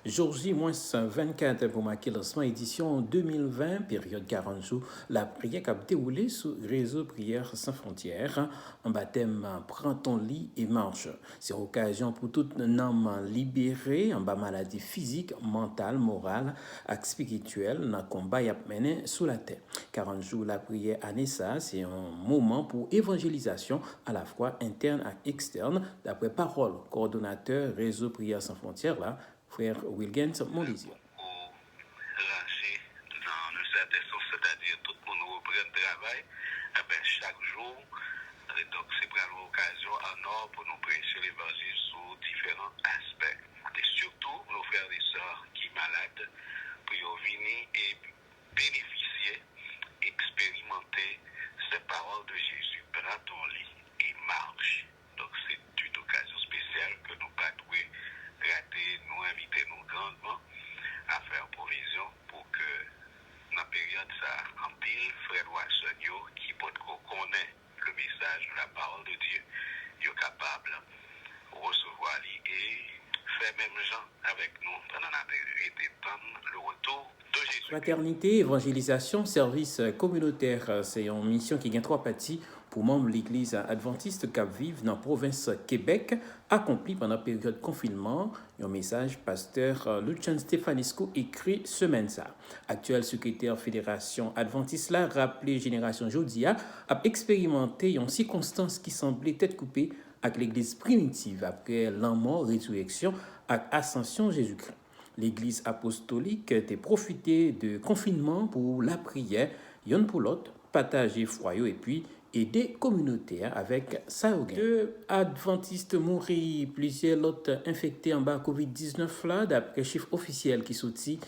Jour J-24 pour marquer lancement édition 2020, période 40 jours. La prière qui a déroulé sous réseau Prière sans frontières. En baptême, prends ton lit et marche. C'est l'occasion pour tout un homme libéré en bas maladie physique, mentale, morale et spirituelle dans le combat y a mené sous la terre. 40 jours la prière à Nessa, c'est un moment pour évangélisation à la fois interne et externe, d'après parole coordonnateur réseau Prière sans frontières là. Frère Wilgens Mondizia. Lancé dans un certain sens, c'est-à-dire tout le monde reprend le travail, chaque jour, donc c'est prendre l'occasion en or pour nous prêcher l'évangile sur différents aspects. Et surtout, nos frères et sœurs qui sont malades, pour venir et bénéficier, expérimenter ces paroles de Jésus. Prends ton lit et marche. Donc c'est une occasion spéciale que nous pas rater, nous inviter nous grandement à faire provision pour que dans la période ça en pile, frère Wassonio qui peut connaître le message de la parole de Dieu, il est capable de recevoir et faire même gens avec nous pendant la période et le retour de Jésus. Fraternité, évangélisation, service communautaire, c'est une mission qui gagne 3 parties pour membres de l'Église adventiste Cap Vive dans la province Québec, accompli pendant la période de confinement. Un message, pasteur Lucien Stefanescu écrit semaine ça. Actuel secrétaire fédération adventiste là, rappelé génération Jodia, a expérimenté une circonstance qui semblait tête coupée avec l'Église primitive après la mort, résurrection et ascension Jésus-Christ. L'Église apostolique a profité de confinement pour la prière, yon pour l'autre, partager foyer et puis aider communautaire avec ça. Deux adventistes mourir, plusieurs autres infectés en bas Covid-19 là, d'après chiffre officiel qui sorti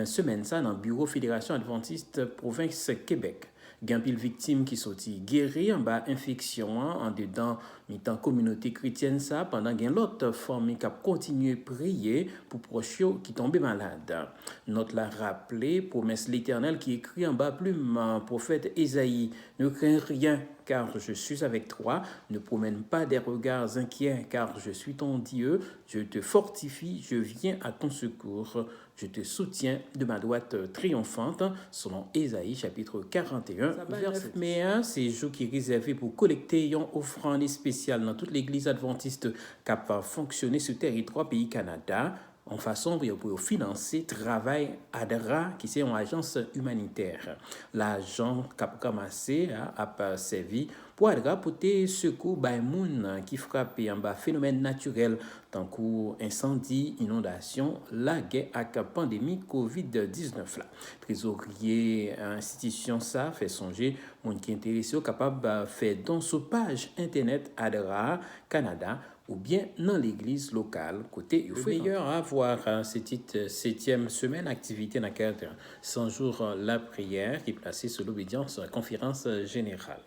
semaine ça dans le bureau Fédération adventiste province Québec. Gampil victime qui sorti guéri en bas infection en dedans mi-temps communauté chrétienne ça pendant gain l'autre forme qui a continué prier pour proche qui tombé malade. Notre l'a rappelé promesse l'Éternel qui écrit en bas plume prophète Ésaïe, ne crains rien car je suis avec toi, ne promène pas des regards inquiets car je suis ton Dieu, je te fortifie, je viens à ton secours. Je te soutiens de ma droite triomphante, selon Ésaïe chapitre 41, verset 9 mai. C'est jour qui est réservé pour collecter une offrande spéciale dans toute l'église adventiste capable de fonctionner sur le territoire pays Canada en façon pour financer le travail ADRA, qui est une agence humanitaire. L'agent cap ramassé a servi pour ADRA pour te secours by moun qui frappe en bas phénomène naturel tant incendie, inondation, la guerre avec pandémie COVID-19 là. Trésorier institution ça fait songer moun qui intéressé capable de faire don sur page internet ADRA Canada ou bien dans l'église locale côté le meilleur à voir cette 7e semaine activité dans le cadre 100 jours la prière qui est placée sous l'obédience conférence générale.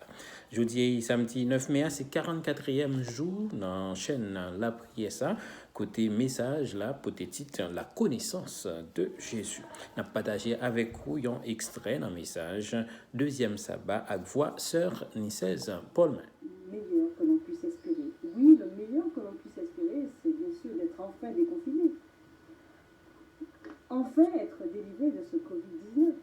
Jeudi samedi 9 mai c'est 44e jour dans chaîne la prière ça côté message là pour titre la connaissance de Jésus. On a partagé avec vous un extrait d'un message deuxième sabbat avec voix sœur Nicèse Paulman. Meilleur que l'on puisse espérer. Oui, le meilleur que l'on puisse espérer, c'est bien sûr d'être enfin déconfiné. Enfin être délivré de ce Covid-19.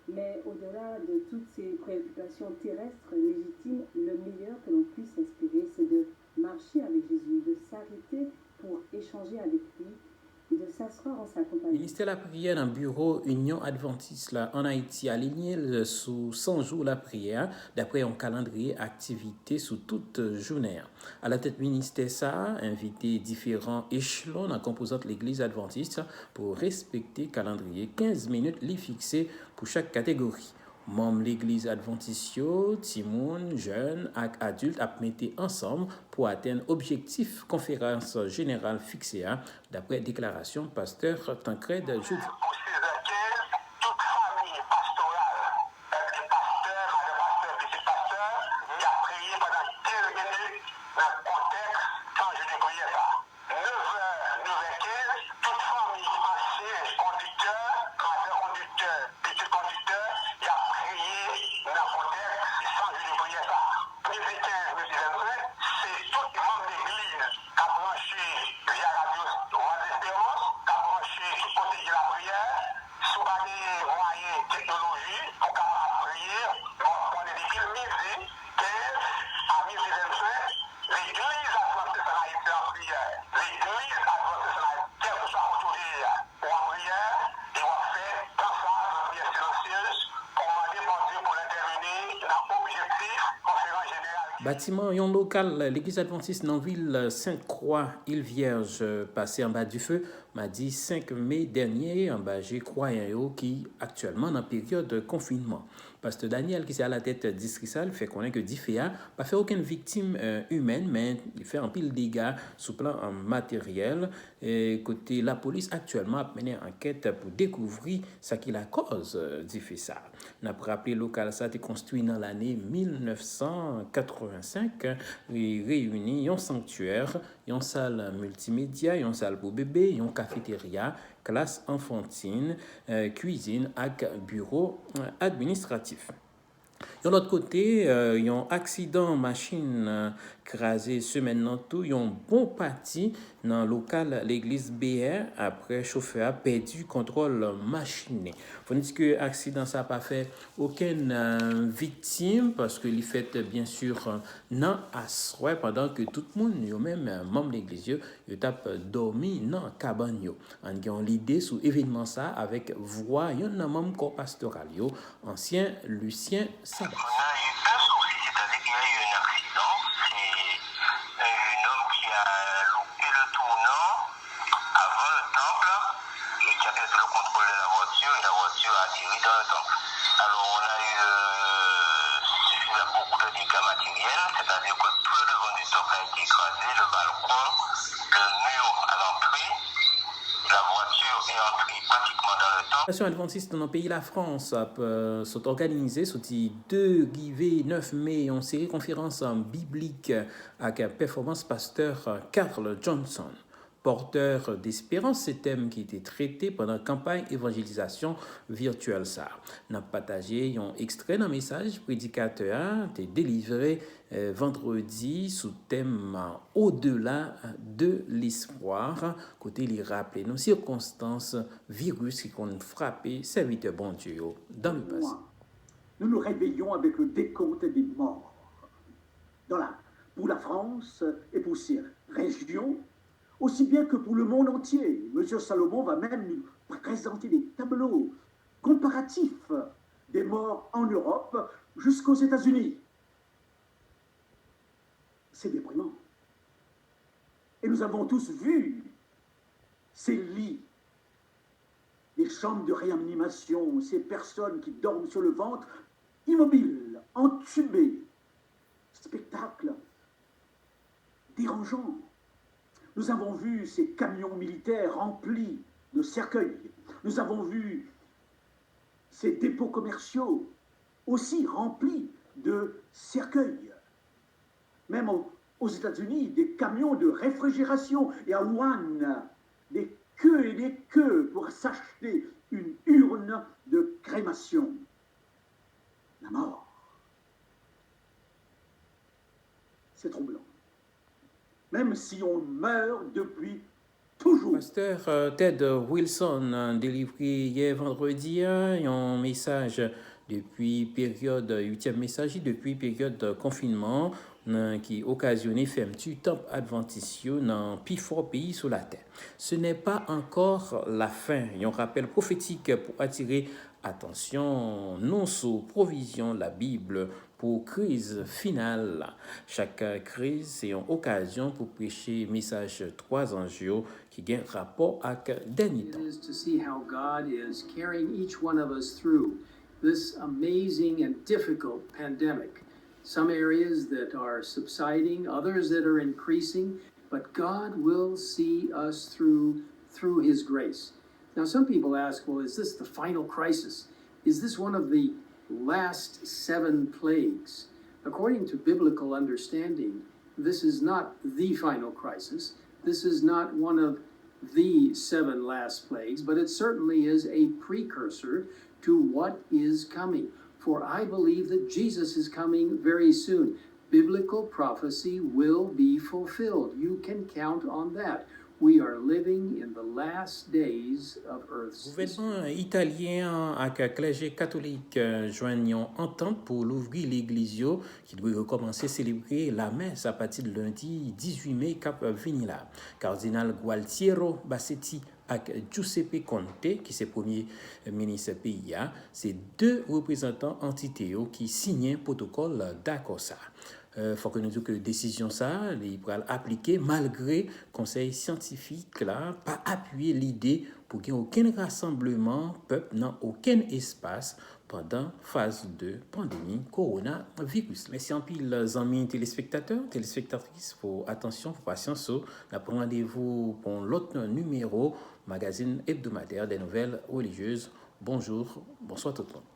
Mais au-delà de toutes ces préoccupations terrestres légitimes, le meilleur que l'on puisse espérer, c'est de marcher avec Jésus, de s'arrêter pour échanger avec lui et de s'asseoir en sa compagnie. Ministère de la prière dans le bureau Union Adventiste là, en Haïti aligné sous 100 jours la prière d'après un calendrier activité sous toute journée. À la tête ministère ça invité différents échelons en composant l'église adventiste pour respecter calendrier 15 minutes li fixé pour chaque catégorie. Membres l'église adventiste, timoun, jeunes et adultes a mis ensemble pour atteindre objectif conférence générale fixée d'après déclaration pasteur Tancred Jeudi. Branché via radio Roi d'Espérance, branché Bâtiment yon local, l'église adventiste dans ville Sainte-Croix, île Vierge, passé en bas du feu, mardi 5 mai dernier, en bas j'ai croyant qui actuellement dans période de confinement. Pasteur Daniel, qui est à la tête d'Isrissal, fait connaître que Diféa n'a fait aucune victime humaine, mais il fait un pile de dégâts sous plan matériel. Et côté la police actuellement a mené une enquête pour découvrir ce qui la cause d'effet ça. On a rappelé local ça a été construit dans l'année 1985 et réuni un sanctuaire, une salle multimédia, une salle pour bébé, une cafétéria, classe enfantine, cuisine et bureau administratif. De l'autre côté, il y a un accident machine crasé semaine dans tout, il y a un bon parti dans le local l'église BR après chauffeur a perdu contrôle machine. Faut dire que l'accident ça n'a pas fait aucune victime parce que il fait bien sûr non à soir pendant que tout le monde yo même membre de l'église yo tape dormi dans cabane yo. On a l'idée sous événement ça avec voix yon membre corps pastoral yo ancien Lucien Sabat. On a eu un souci, c'est-à-dire qu'il y a eu un accident. C'est un homme qui a loupé le tournant avant le temple et qui a perdu le contrôle de la voiture et la voiture a atterri dans le temple. Alors on a eu beaucoup de dégâts matériels, c'est-à-dire que tout le devant du temple a été écrasé, le balcon, le mur à l'entrée. La voiture est entrée pratiquement dans le temple. L'association adventiste dans le pays la France s'est organisée sur 2 juillet 9 mai en série conférence biblique avec performance pasteur Carl Johnson. Porteur d'espérance, ces thèmes qui étaient traités pendant la campagne évangélisation virtuelle. Ça. Nous avons partagé un extrait d'un message prédicateur qui délivré vendredi sous thème au-delà de l'espoir. Côté les rappeler nos circonstances, virus qui ont frappé serviteur bon Dieu dans le passé. Nous nous réveillons avec le décompte des morts. Pour la France et pour ces régions, aussi bien que pour le monde entier. Monsieur Salomon va même nous présenter des tableaux comparatifs des morts en Europe jusqu'aux États-Unis. C'est déprimant. Et nous avons tous vu ces lits, les chambres de réanimation, ces personnes qui dorment sur le ventre, immobiles, entubées. Spectacle dérangeant. Nous avons vu ces camions militaires remplis de cercueils. Nous avons vu ces dépôts commerciaux aussi remplis de cercueils. Même aux États-Unis, des camions de réfrigération et à Wuhan, des queues et des queues pour s'acheter une urne de crémation. La mort. C'est troublant. Même si on meurt depuis toujours. Pasteur Ted Wilson délivré hier vendredi un message depuis période 8e message depuis période confinement qui occasionnait fermeture temple adventiste dans plus fort pays sur la terre. Ce n'est pas encore la fin. Un rappel prophétique pour attirer attention non sous provision la Bible pour crise finale. Chaque crise, c'est une occasion pour prêcher message 3 enjeux qui ont rapport avec dernier temps. It is to see how God is carrying each one of us through this amazing and difficult pandemic. Some areas that are subsiding, others that are increasing, but God will see us through His grace. Now, some people ask, well, is this the final crisis? Is this one of the last 7 plagues? According to biblical understanding, this is not the final crisis. This is not one of the 7 last plagues, but it certainly is a precursor to what is coming. For I believe that Jesus is coming very soon. Biblical prophecy will be fulfilled. You can count on that. We are living in the last days of Earth's history. Gouvernement italien avec clergé catholique joignent une entente pour l'ouvrir l'église qui doit recommencer à célébrer la messe à partir de lundi 18 mai cap venir. Cardinal Gualtiero Bassetti avec Giuseppe Conte, qui est premier ministre pays, c'est 2 représentants entités qui signent un protocole d'accord ça. faut que nous disions que décision ça, il pourra l'appliquer malgré conseil scientifique là, pas appuyer l'idée pour qu'il n'y ait aucun rassemblement peuple dans aucun espace pendant phase de pandémie coronavirus. Merci en pile, amis téléspectateurs, téléspectatrices, pour attention, pour patience. On prend rendez-vous pour l'autre numéro, magazine hebdomadaire des nouvelles religieuses. Bonjour, bonsoir tout le monde.